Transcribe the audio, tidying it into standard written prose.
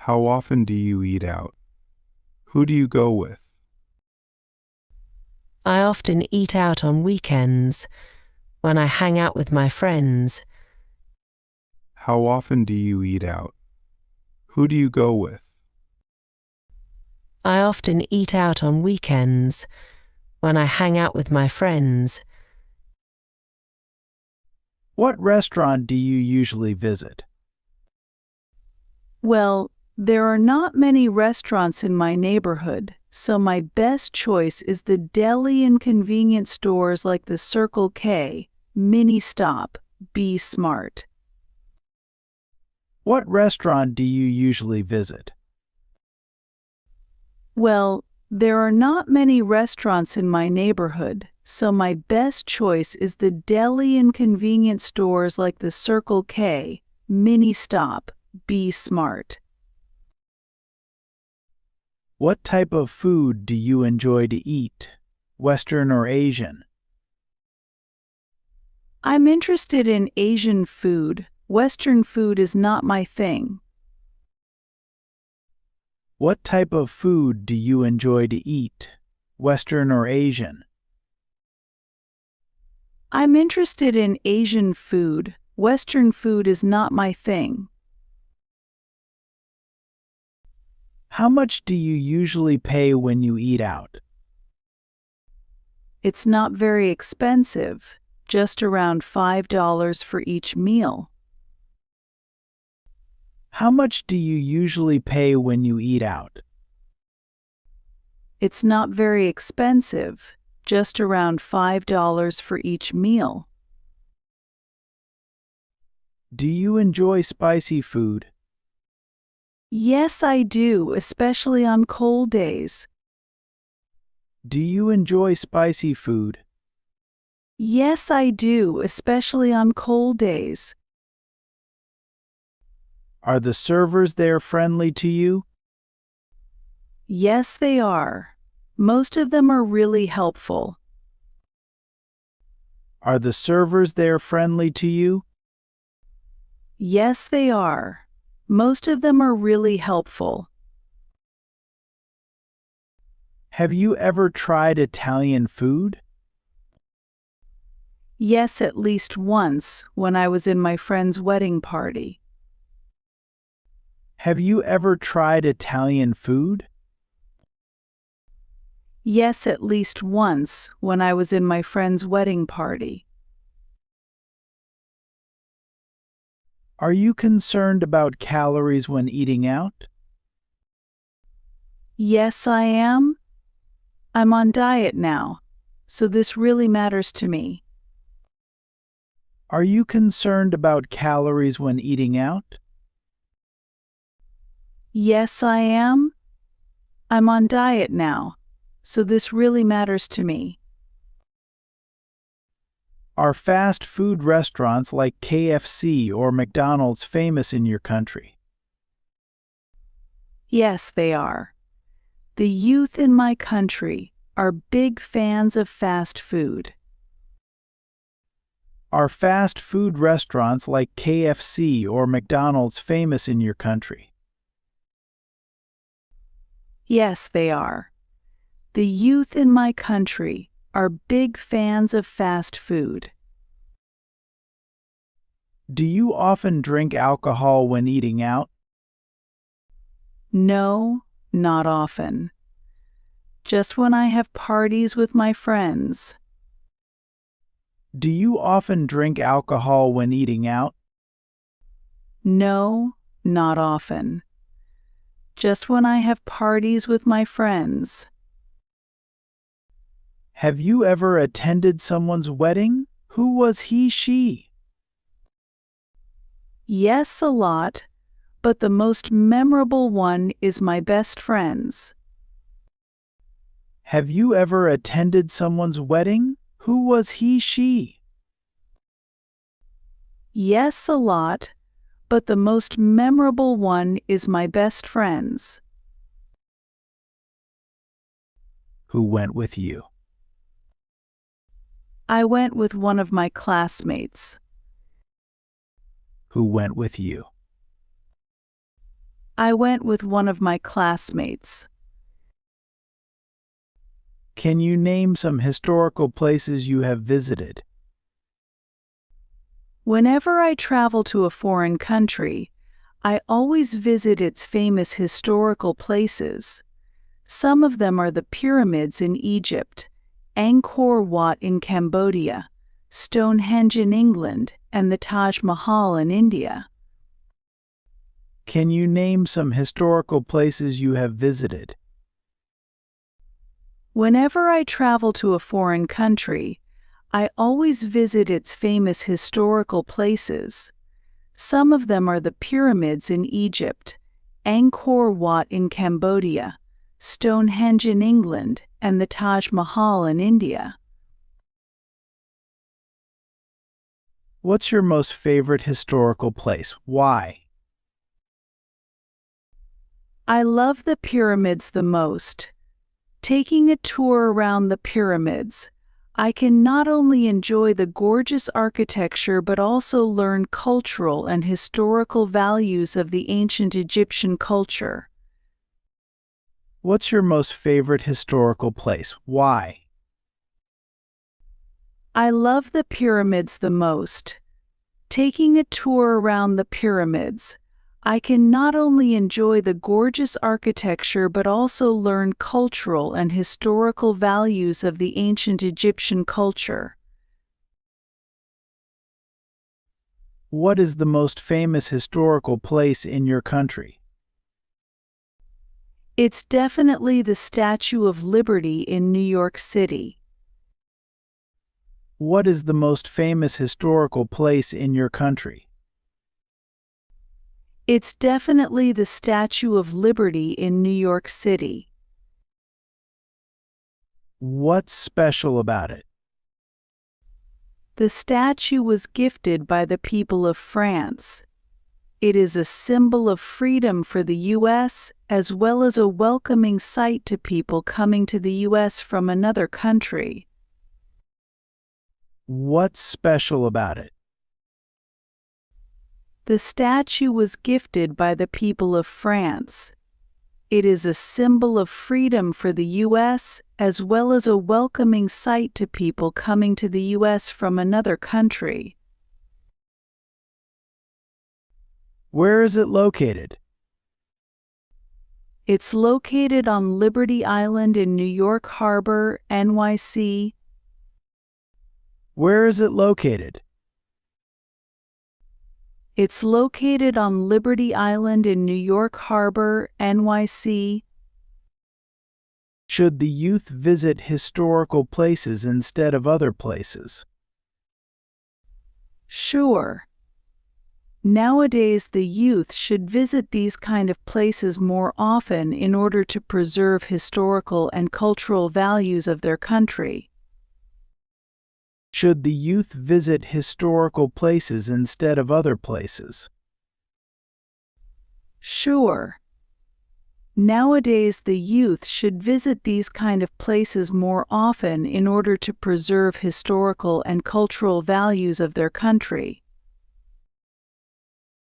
How often do you eat out? Who do you go with? I often eat out on weekends, when I hang out with my friends. How often do you eat out? Who do you go with? I often eat out on weekends, when I hang out with my friends. What restaurant do you usually visit? Well, there are not many restaurants in my neighborhood, so my best choice is the deli and convenience stores like the Circle K, Mini Stop, Be Smart. What restaurant do you usually visit? Well, there are not many restaurants in my neighborhood, so my best choice is the deli and convenience stores like the Circle K, Mini Stop, Be Smart. What type of food do you enjoy to eat, Western or Asian? I'm interested in Asian food. Western food is not my thing. What type of food do you enjoy to eat, Western or Asian? I'm interested in Asian food. Western food is not my thing. How much do you usually pay when you eat out? It's not very expensive, just around $5 for each meal. How much do you usually pay when you eat out? It's not very expensive, just around $5 for each meal. Do you enjoy spicy food? Yes, I do, especially on cold days. Do you enjoy spicy food? Yes, I do, especially on cold days. Are the servers there friendly to you? Yes, they are. Most of them are really helpful. Are the servers there friendly to you? Yes, they are. Most of them are really helpful. Have you ever tried Italian food? Yes, at least once, when I was in my friend's wedding party. Have you ever tried Italian food? Yes, at least once, when I was in my friend's wedding party. Are you concerned about calories when eating out? Yes, I am. I'm on diet now, so this really matters to me. Are you concerned about calories when eating out? Yes, I am. I'm on diet now, so this really matters to me. Are fast food restaurants like KFC or McDonald's famous in your country? Yes, they are. The youth in my country are big fans of fast food. Are fast food restaurants like KFC or McDonald's famous in your country? Yes, they are. The youth in my country are big fans of fast food. Do you often drink alcohol when eating out? No, not often. Just when I have parties with my friends. Do you often drink alcohol when eating out? No, not often. Just when I have parties with my friends. Have you ever attended someone's wedding? Who was he, she? Yes, a lot, but the most memorable one is my best friend's. Have you ever attended someone's wedding? Who was he, she? Yes, a lot, but the most memorable one is my best friend's. Who went with you? I went with one of my classmates. Who went with you? I went with one of my classmates. Can you name some historical places you have visited? Whenever I travel to a foreign country, I always visit its famous historical places. Some of them are the pyramids in Egypt, Angkor Wat in Cambodia, Stonehenge in England, and the Taj Mahal in India. Can you name some historical places you have visited? Whenever I travel to a foreign country, I always visit its famous historical places. Some of them are the pyramids in Egypt, Angkor Wat in Cambodia, Stonehenge in England, and the Taj Mahal in India. What's your most favorite historical place? Why? I love the pyramids the most. Taking a tour around the pyramids, I can not only enjoy the gorgeous architecture but also learn cultural and historical values of the ancient Egyptian culture. What's your most favorite historical place? Why? I love the pyramids the most. Taking a tour around the pyramids, I can not only enjoy the gorgeous architecture but also learn cultural and historical values of the ancient Egyptian culture. What is the most famous historical place in your country? It's definitely the Statue of Liberty in New York City. What is the most famous historical place in your country? It's definitely the Statue of Liberty in New York City. What's special about it? The statue was gifted by the people of France. It is a symbol of freedom for the U.S. as well as a welcoming sight to people coming to the U.S. from another country. What's special about it? The statue was gifted by the people of France. It is a symbol of freedom for the U.S. as well as a welcoming sight to people coming to the U.S. from another country. Where is it located? It's located on Liberty Island in New York Harbor, NYC. Where is it located? It's located on Liberty Island in New York Harbor, NYC. Should the youth visit historical places instead of other places? Sure. Nowadays, the youth should visit these kind of places more often in order to preserve historical and cultural values of their country. Should the youth visit historical places instead of other places? Sure. Nowadays, the youth should visit these kind of places more often in order to preserve historical and cultural values of their country.